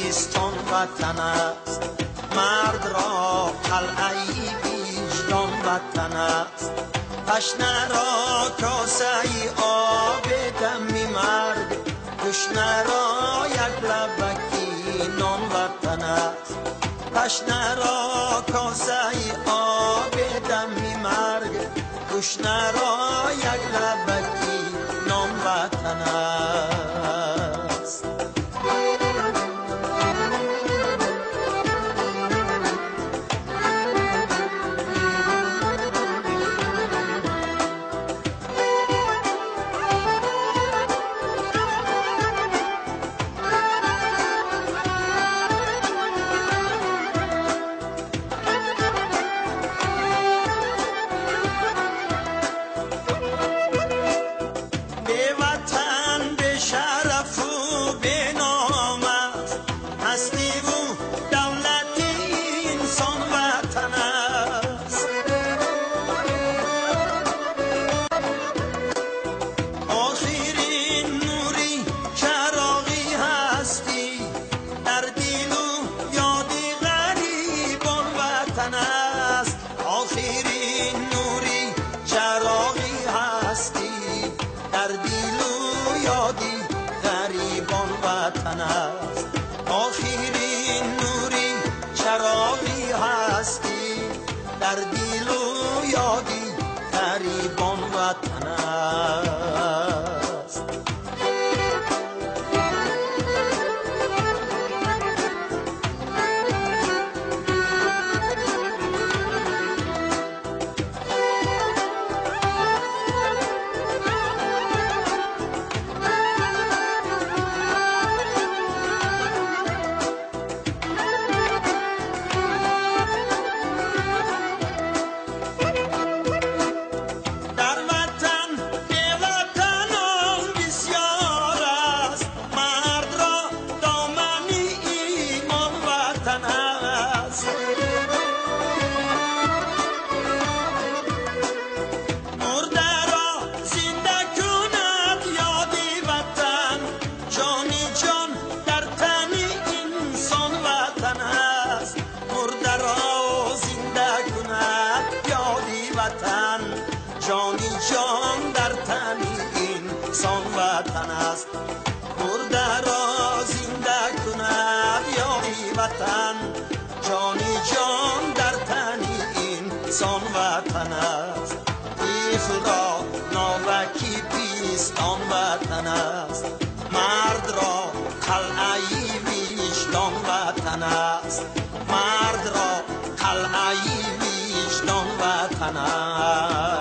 بیستان وطن است، مرد را قلعه وجدان وطن است. تشنه را کاسه آب دمی مرگ، تشنه را یک لبکی نان وطن است. تشنه را کاسه آب دمی مرگ، تشنه را یک لبکی نان وطن است. آخرین نوری چراغی هستی، در دل و یادی غریبان وطن است. آخرین نوری چراغی هستی، در دل و یادی غریبان وطن است. جانی جان در تن انسان وطن است، مرده را زنده کند یاری وطن. جانی جان در تن انسان وطن است، طفل را ناوکی بیستان وطن است. مرد را قلعه وجدان وطن است، مرد را قلعه وجدان وطن است.